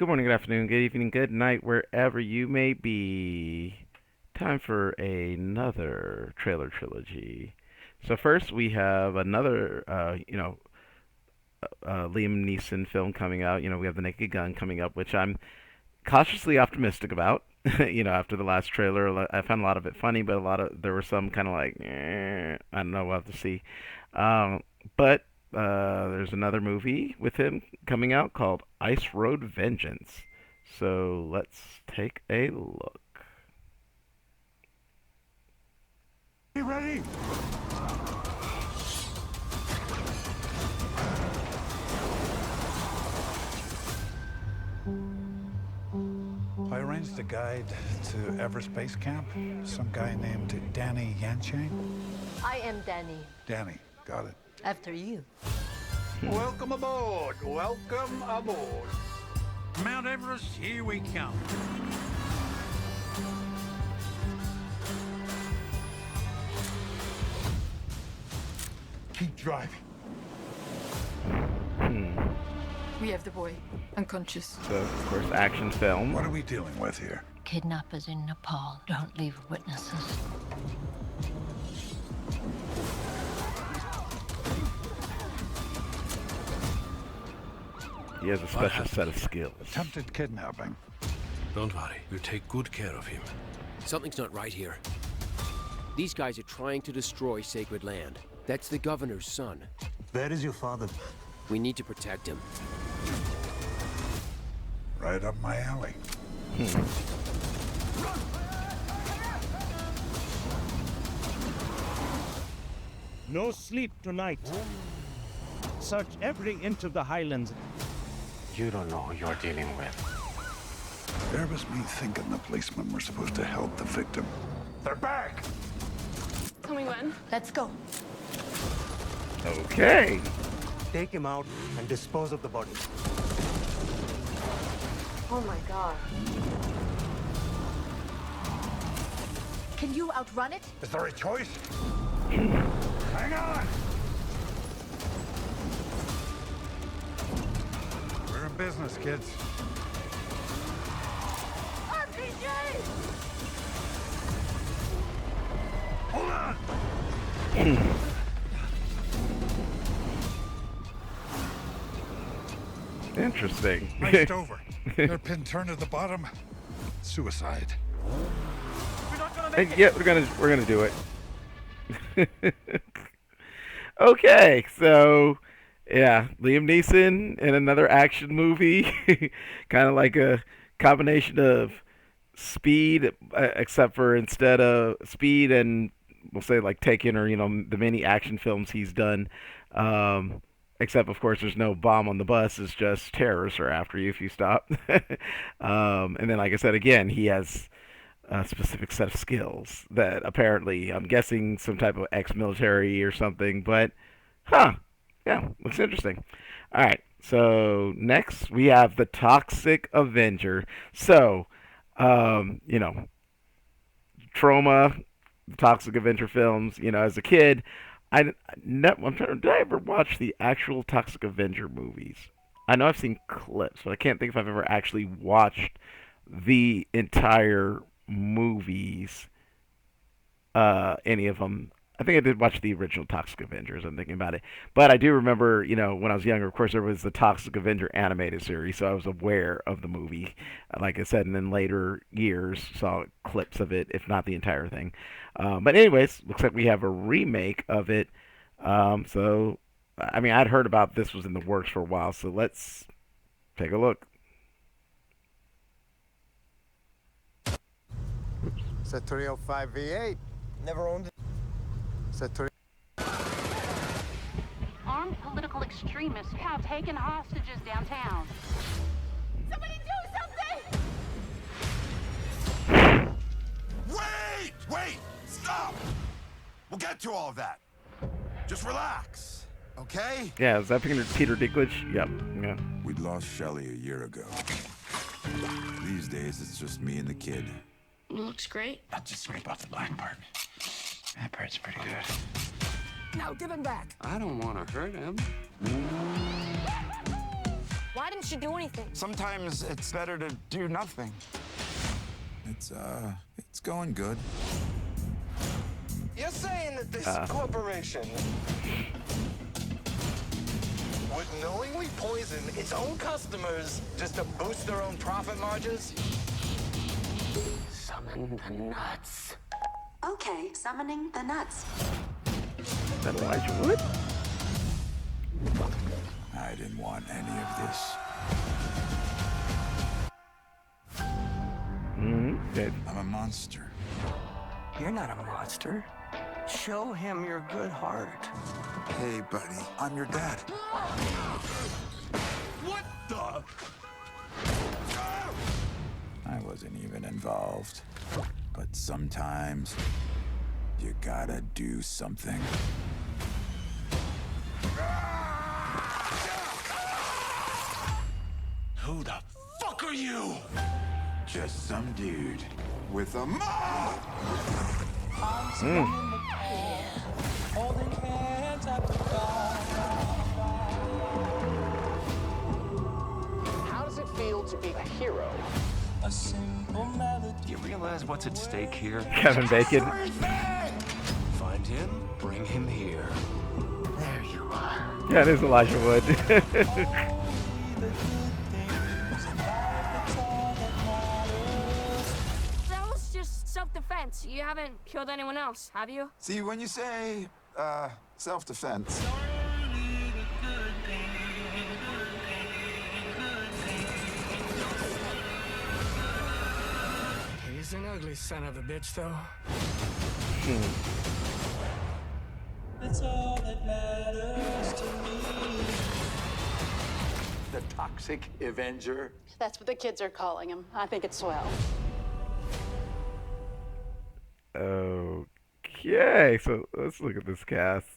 Good morning, good afternoon, good evening, good night, wherever you may be. Time for another trailer trilogy. So first we have another, Liam Neeson film coming out. We have The Naked Gun coming up, which I'm cautiously optimistic about. After the last trailer, I found a lot of it funny, but there were some kind of like, I don't know, we'll have to see. Um, but there's another movie with him coming out called Ice Road Vengeance. So let's take a look. You ready? I arranged a guide to Everest Base Camp. Some guy named Danny Yanchang. I am Danny. Danny, got it. After you. Welcome aboard. Welcome aboard. Mount Everest, here we come. Keep driving. We have the boy, unconscious. So, of course, action film. What are we dealing with here? Kidnappers in Nepal don't leave witnesses. He has a special set of skills. Attempted kidnapping. Don't worry, we'll take good care of him. Something's not right here. These guys are trying to destroy sacred land. That's the governor's son. Where is your father? We need to protect him. Right up my alley. No sleep tonight. Search every inch of the highlands. You don't know who you're dealing with. There was me thinking the policemen were supposed to help the victim. They're back! Tell me when. Let's go. Okay. Take him out and dispose of the body. Oh my God. Can you outrun it? Is there a choice? Hang on! We're in business, kids. RPG! Hold on! Interesting. Iced over. Hairpin turn at the bottom. Suicide. And yeah, we're gonna do it. Okay, so yeah, Liam Neeson in another action movie, kind of like a combination of Speed, except for instead of Speed and we'll say like Taken or the many action films he's done. Except, of course, there's no bomb on the bus. It's just terrorists are after you if you stop. And then, like I said, again, he has a specific set of skills that apparently, I'm guessing, some type of ex-military or something. But, yeah, looks interesting. All right, so next we have the Toxic Avenger. So, Trauma, the Toxic Avenger films, as a kid, I'm trying, did I ever watch the actual Toxic Avenger movies? I know I've seen clips, but I can't think if I've ever actually watched the entire movies, any of them. I think I did watch the original Toxic Avengers. I'm thinking about it, but I do remember, when I was younger. Of course, there was the Toxic Avenger animated series, so I was aware of the movie, like I said, and then later years saw clips of it, if not the entire thing. But anyways, looks like we have a remake of it. So, I mean, I'd heard about this was in the works for a while, so let's take a look. It's a 305 V8. Never owned it. It's a 3. Armed political extremists have taken hostages downtown. Somebody do something! Wait! Stop! We'll get to all of that. Just relax, okay? Yeah, is that Peter Dinklage? Yep. Yeah. We'd lost Shelley a year ago. These days, it's just me and the kid. It looks great. Not just scrape off the black part. That part's pretty good. Now give him back. I don't want to hurt him. Why didn't she do anything? Sometimes it's better to do nothing. It's going good. You're saying that this corporation would knowingly poison its own customers just to boost their own profit margins? Summon the nuts. Okay, summoning the nuts. Is that Elijah Wood? I didn't want any of this. Dead. I'm a monster. You're not a monster. Show him your good heart. Hey, buddy, I'm your dad. What the? I wasn't even involved. But sometimes you gotta do something. Who the fuck are you? Just some dude with a mouth. How does it feel to be a hero? Do you realize what's at stake here? Kevin Bacon. Find him, bring him here. There you are. Yeah, it is Elijah Wood. That was just self-defense. You haven't killed anyone else, have you? See, when you say, self-defense, He's an ugly son of a bitch, though. It's all that matters to me. The Toxic Avenger. That's what the kids are calling him. I think it's swell. Okay, so let's look at this cast.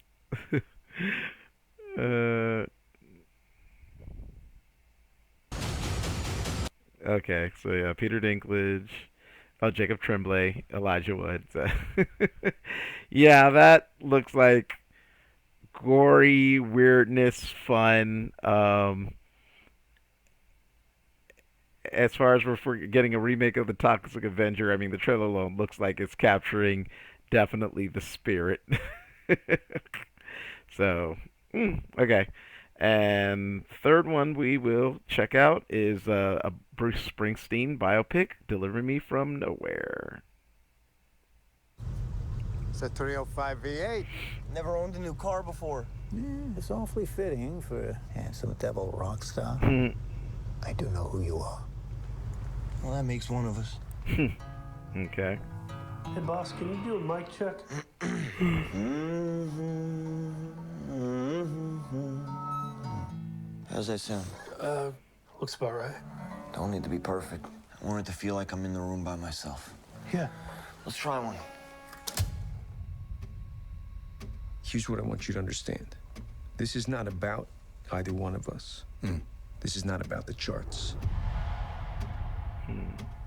Okay, so yeah, Peter Dinklage, Jacob Tremblay, Elijah Wood. So yeah, that looks like gory weirdness, fun. As far as we're getting a remake of the Toxic Avenger, I mean, the trailer alone looks like it's capturing definitely the spirit. So, okay. And third one we will check out is a Bruce Springsteen biopic, Deliver Me From Nowhere. It's a 305 V8. Never owned a new car before. It's awfully fitting for a handsome devil rock star. I do know who you are. Well, that makes one of us. Okay. Hey, boss, can you do a mic check? How's that sound? Looks about right. Don't need to be perfect. I want it to feel like I'm in the room by myself. Yeah. Let's try one. Here's what I want you to understand. This is not about either one of us. This is not about the charts.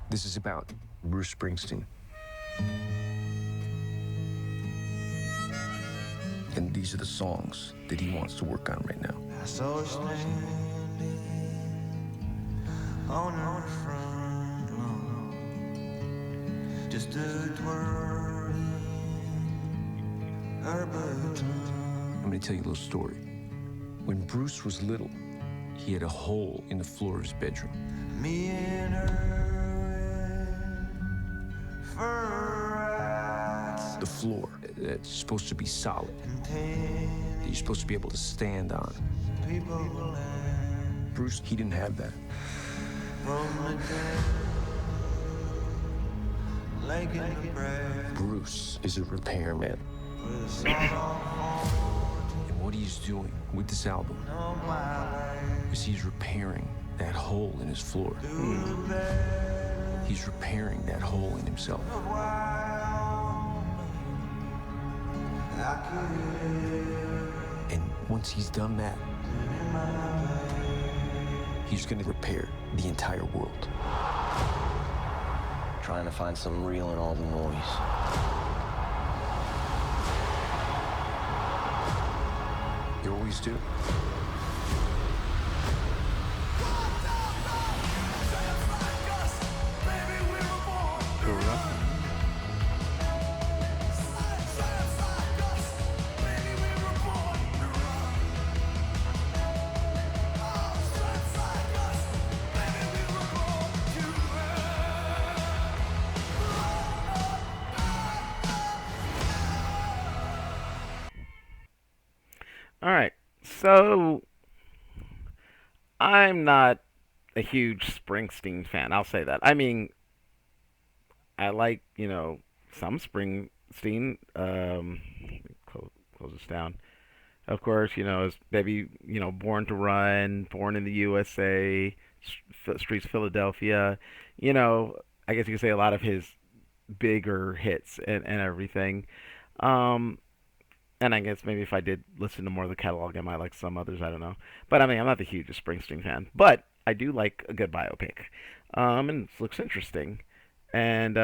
This is about Bruce Springsteen. And these are the songs that he wants to work on right now. I saw her standing on her front lawn, just a twirling her baton. I'm gonna tell you a little story. When Bruce was little, he had a hole in the floor of his bedroom. Me and her for The floor that's supposed to be solid, that you're supposed to be able to stand on. people Bruce, he didn't have that. from the dead, like in the breath, Bruce is a repairman. with a song And what he's doing with this album on my life. is he's repairing that hole in his floor. He's repairing that hole in himself. And once he's done that, he's gonna repair the entire world. Trying to find some real in all the noise. You always do. So I'm not a huge Springsteen fan. I'll say that. I mean, I like some Springsteen. Close this down. Of course, his baby, Born to Run, Born in the USA, Streets of Philadelphia. I guess you could say a lot of his bigger hits and everything. Um, and I guess maybe if I did listen to more of the catalog, I might like some others. I don't know. But I mean, I'm not the hugest Springsteen fan, but I do like a good biopic. And it looks interesting, and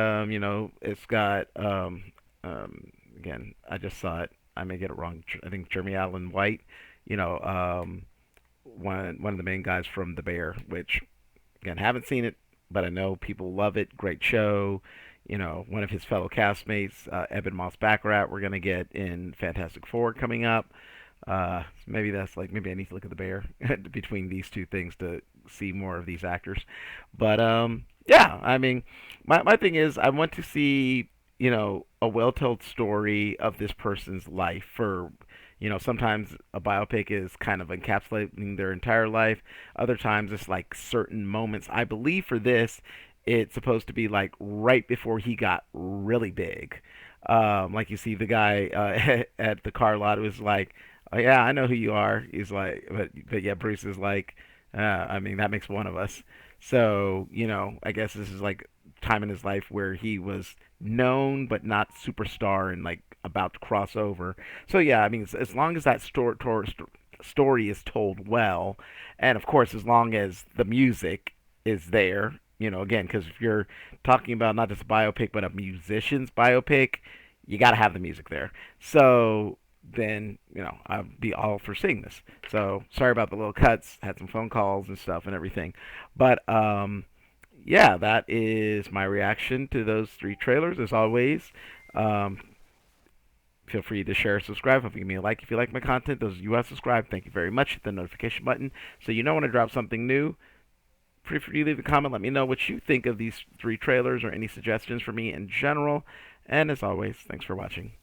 it's got again, I just saw it. I may get it wrong. I think Jeremy Allen White, one of the main guys from The Bear, which again haven't seen it, but I know people love it. Great show. One of his fellow castmates, Eben Moss Baccarat, we're gonna get in Fantastic Four coming up. Maybe maybe I need to look at The Bear between these two things to see more of these actors. But yeah, I mean, my thing is I want to see a well-told story of this person's life. For sometimes a biopic is kind of encapsulating their entire life. Other times it's like certain moments. I believe for this, it's supposed to be like right before he got really big. Like you see the guy at the car lot was like, "Oh yeah, I know who you are." He's like, but yeah, Bruce is like, I mean, that makes one of us. So I guess this is like time in his life where he was known but not superstar and like about to cross over. So yeah, I mean, as long as that story is told well, and of course, as long as the music is there, again, because if you're talking about not just a biopic but a musician's biopic, you got to have the music there. So then, I'd be all for seeing this. So sorry about the little cuts. Had some phone calls and stuff and everything, but yeah, that is my reaction to those three trailers. As always, feel free to share, subscribe. Give me a like if you like my content. Those of you who have subscribed, thank you very much. Hit the notification button so you know when I drop something new. Feel free to leave a comment. Let me know what you think of these three trailers or any suggestions for me in general. And as always, thanks for watching.